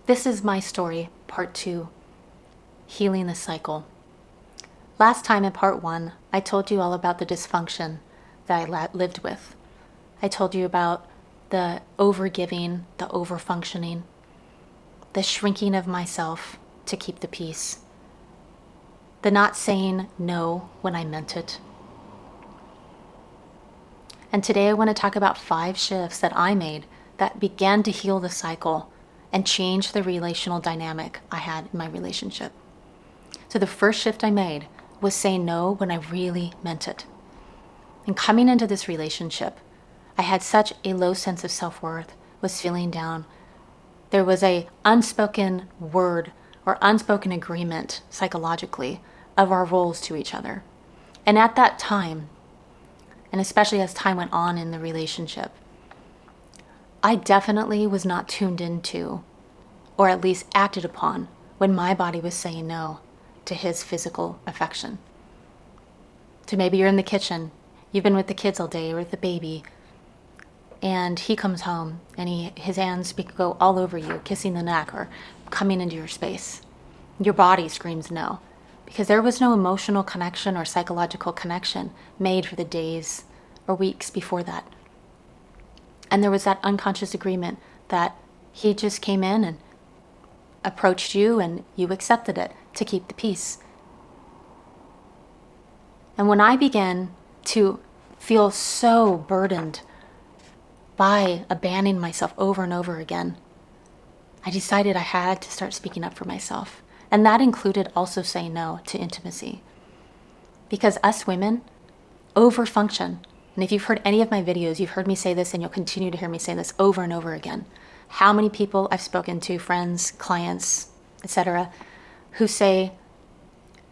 This is my story, part 2, healing the cycle. Last time in part 1, I told you all about the dysfunction that I lived with. I told you about the overgiving, the overfunctioning, the shrinking of myself to keep the peace, the not saying no when I meant it. And today I want to talk about 5 shifts that I made that began to heal the cycle and change the relational dynamic I had in my relationship. So the first shift I made was saying no when I really meant it. And coming into this relationship, I had such a low sense of self-worth, was feeling down. There was a unspoken word or unspoken agreement psychologically of our roles to each other. And at that time, and especially as time went on in the relationship, I definitely was not tuned into, or at least acted upon, when my body was saying no to his physical affection. So maybe you're in the kitchen, you've been with the kids all day or with the baby, and he comes home and his hands go all over you, kissing the neck or coming into your space. Your body screams no, because there was no emotional connection or psychological connection made for the days or weeks before that. And there was that unconscious agreement that he just came in and approached you and you accepted it to keep the peace. And when I began to feel so burdened by abandoning myself over and over again, I decided I had to start speaking up for myself. And that included also saying no to intimacy. Because us women overfunction. And if you've heard any of my videos, you've heard me say this, and you'll continue to hear me say this over and over again. How many people I've spoken to, friends, clients, etc., who say,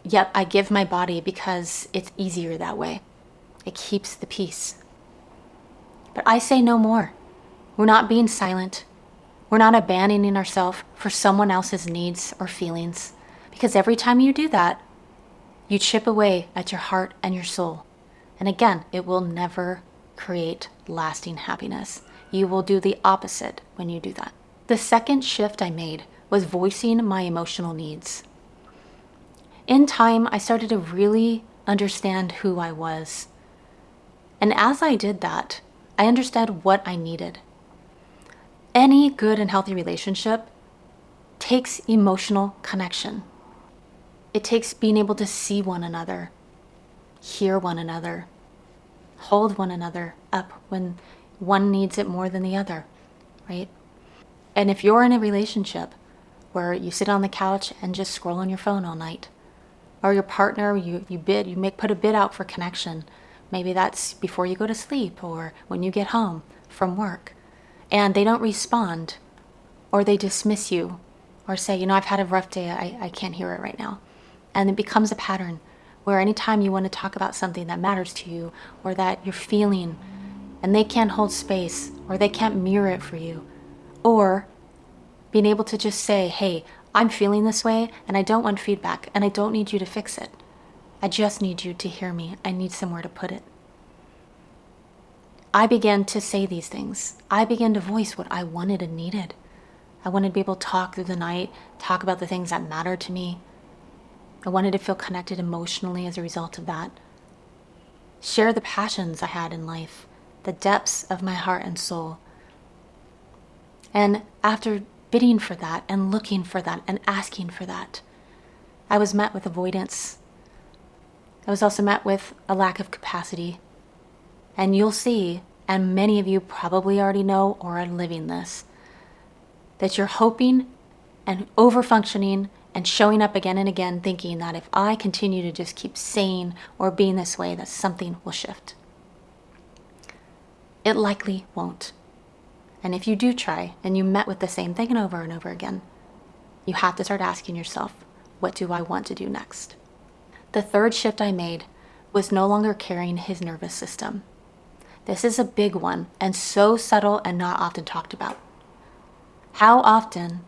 yep, I give my body because it's easier that way. It keeps the peace. But I say no more. We're not being silent. We're not abandoning ourselves for someone else's needs or feelings. Because every time you do that, you chip away at your heart and your soul. And again, it will never create lasting happiness. You will do the opposite when you do that. The second shift I made was voicing my emotional needs. In time, I started to really understand who I was. And as I did that, I understood what I needed. Any good and healthy relationship takes emotional connection. It takes being able to see one another, hear one another, hold one another up when one needs it more than the other, right? And if you're in a relationship where you sit on the couch and just scroll on your phone all night, or your partner, put a bid out for connection, maybe that's before you go to sleep or when you get home from work, and they don't respond, or they dismiss you, or say, I've had a rough day, I can't hear it right now. And it becomes a pattern where anytime you want to talk about something that matters to you or that you're feeling and they can't hold space or they can't mirror it for you, or being able to just say, hey, I'm feeling this way and I don't want feedback and I don't need you to fix it. I just need you to hear me. I need somewhere to put it. I began to say these things. I began to voice what I wanted and needed. I wanted to be able to talk through the night, talk about the things that matter to me. I wanted to feel connected emotionally as a result of that. Share the passions I had in life, the depths of my heart and soul. And after bidding for that and looking for that and asking for that, I was met with avoidance. I was also met with a lack of capacity. And you'll see, and many of you probably already know or are living this, that you're hoping and overfunctioning and showing up again and again thinking that if I continue to just keep saying or being this way, that something will shift. It likely won't. And if you do try and you met with the same thing over and over again, you have to start asking yourself, what do I want to do next? The third shift I made was no longer carrying his nervous system. This is a big one and so subtle and not often talked about. How often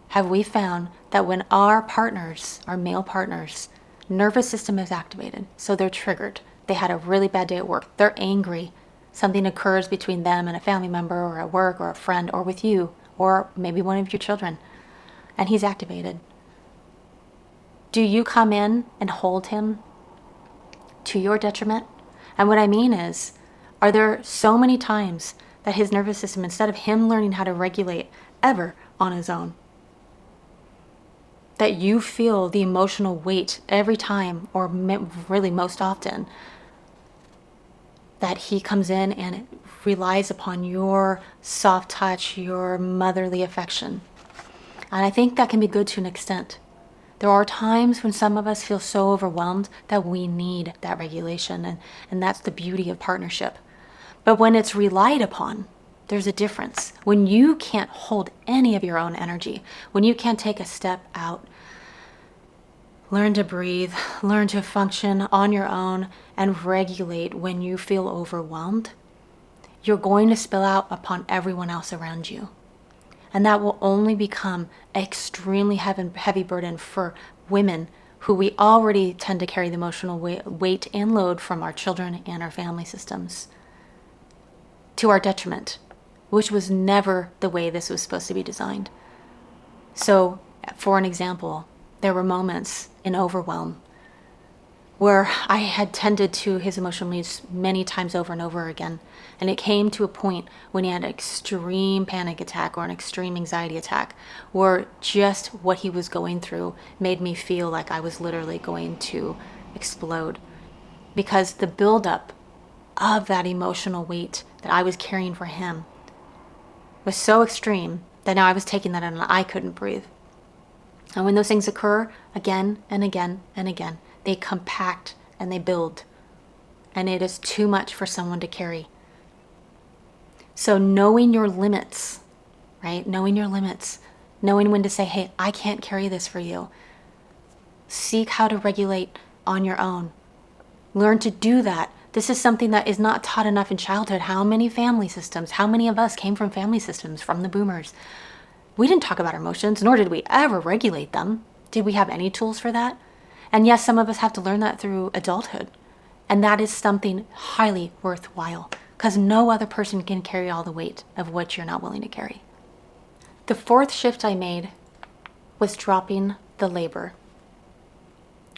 have we found that when our partners, our male partners, nervous system is activated, so they're triggered, they had a really bad day at work, they're angry, something occurs between them and a family member or at work or a friend or with you or maybe one of your children, and he's activated. Do you come in and hold him to your detriment? And what I mean is, are there so many times that his nervous system, instead of him learning how to regulate ever on his own, that you feel the emotional weight every time, or really most often, that he comes in and relies upon your soft touch, your motherly affection? And I think that can be good to an extent. There are times when some of us feel so overwhelmed that we need that regulation, and that's the beauty of partnership. But when it's relied upon, there's a difference. When you can't hold any of your own energy, when you can't take a step out, learn to breathe, learn to function on your own, and regulate when you feel overwhelmed, you're going to spill out upon everyone else around you. And that will only become an extremely heavy burden for women who we already tend to carry the emotional weight and load from our children and our family systems, to our detriment, which was never the way this was supposed to be designed. So, for an example, there were moments in overwhelm where I had tended to his emotional needs many times over and over again. And it came to a point when he had an extreme panic attack or an extreme anxiety attack, where just what he was going through made me feel like I was literally going to explode. Because the buildup of that emotional weight that I was carrying for him was so extreme that now I was taking that and I couldn't breathe. And when those things occur again and again and again, they compact and they build. And it is too much for someone to carry. So knowing your limits, right? Knowing your limits, knowing when to say, hey, I can't carry this for you. Seek how to regulate on your own. Learn to do that. This is something that is not taught enough in childhood. How many family systems, how many of us came from family systems, from the boomers? We didn't talk about our emotions, nor did we ever regulate them. Did we have any tools for that? And yes, some of us have to learn that through adulthood. And that is something highly worthwhile, because no other person can carry all the weight of what you're not willing to carry. The fourth shift I made was dropping the labor.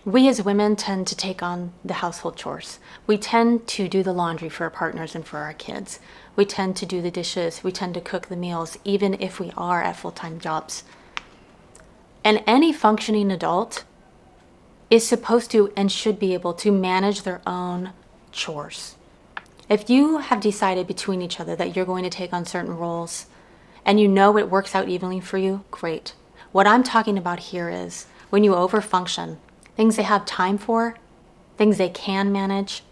We as women tend to take on the household chores. We tend to do the laundry for our partners and for our kids. We tend to do the dishes. We tend to cook the meals, even if we are at full-time jobs. And any functioning adult is supposed to and should be able to manage their own chores. If you have decided between each other that you're going to take on certain roles and you know it works out evenly for you, great. What I'm talking about here is when you overfunction, things they have time for, things they can manage,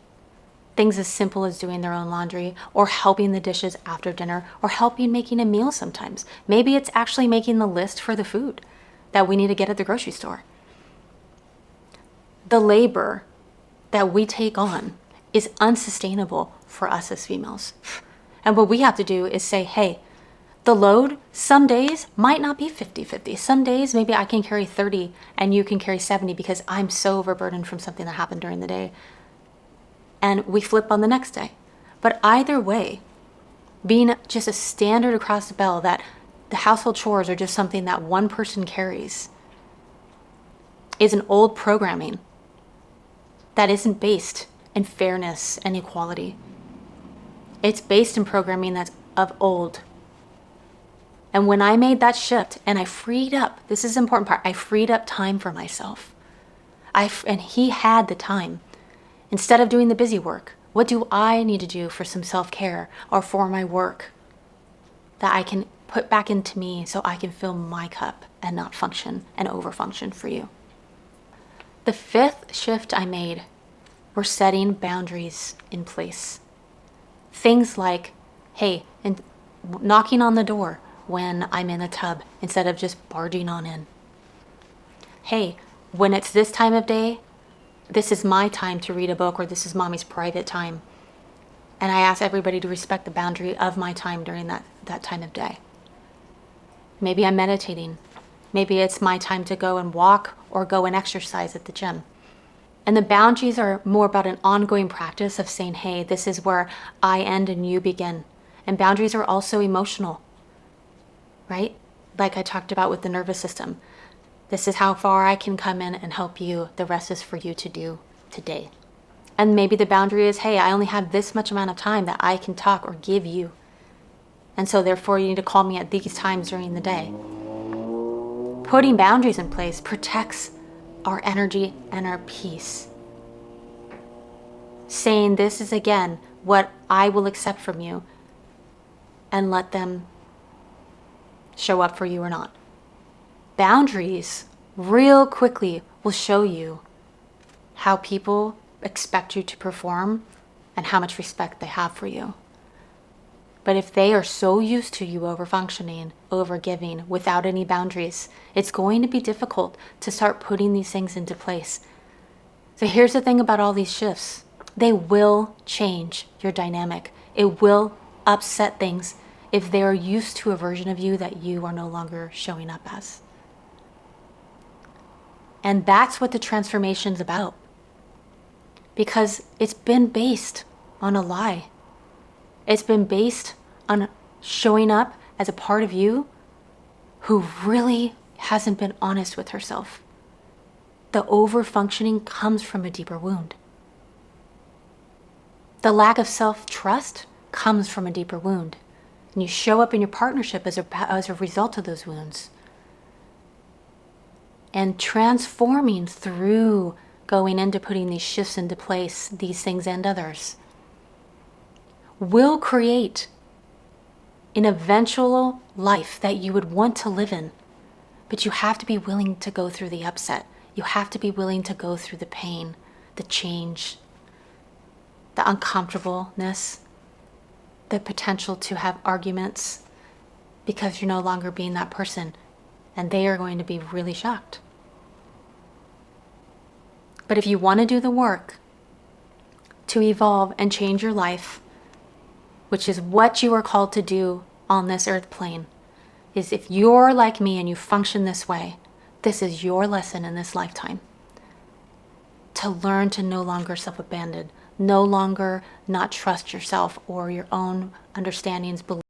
things as simple as doing their own laundry or helping the dishes after dinner or helping making a meal sometimes. Maybe it's actually making the list for the food that we need to get at the grocery store. The labor that we take on is unsustainable for us as females. And what we have to do is say, hey, the load some days might not be 50-50. Some days maybe I can carry 30 and you can carry 70 because I'm so overburdened from something that happened during the day. And we flip on the next day. But either way, being just a standard across the bell that the household chores are just something that one person carries is an old programming that isn't based in fairness and equality. It's based in programming that's of old. And when I made that shift and I freed up, this is the important part, I freed up time for myself. And he had the time. Instead of doing the busy work, what do I need to do for some self-care or for my work that I can put back into me so I can fill my cup and not function and overfunction for you? The fifth shift I made were setting boundaries in place. Things like, hey, and knocking on the door when I'm in the tub instead of just barging on in. Hey, when it's this time of day, this is my time to read a book, or this is mommy's private time. And I ask everybody to respect the boundary of my time during that time of day. Maybe I'm meditating. Maybe it's my time to go and walk or go and exercise at the gym. And the boundaries are more about an ongoing practice of saying, hey, this is where I end and you begin. And boundaries are also emotional, right? like I talked about with the nervous system. This is how far I can come in and help you. The rest is for you to do today. And maybe the boundary is, hey, I only have this much amount of time that I can talk or give you. And so therefore you need to call me at these times during the day. Putting boundaries in place protects our energy and our peace. Saying this is again what I will accept from you, and let them show up for you or not. Boundaries real quickly will show you how people expect you to perform and how much respect they have for you. But if they are so used to you over-functioning, over-giving, without any boundaries, it's going to be difficult to start putting these things into place. So here's the thing about all these shifts. They will change your dynamic. It will upset things if they are used to a version of you that you are no longer showing up as. And that's what the transformation's about. Because it's been based on a lie. It's been based on showing up as a part of you who really hasn't been honest with herself. The over-functioning comes from a deeper wound. The lack of self-trust comes from a deeper wound. And you show up in your partnership as a result of those wounds. And transforming through going into putting these shifts into place, these things and others, will create an eventual life that you would want to live in. But you have to be willing to go through the upset. You have to be willing to go through the pain, the change, the uncomfortableness, the potential to have arguments because you're no longer being that person, and they are going to be really shocked. But if you want to do the work to evolve and change your life, which is what you are called to do on this earth plane, is if you're like me and you function this way, this is your lesson in this lifetime. To learn to no longer self-abandon, no longer not trust yourself or your own understandings, beliefs,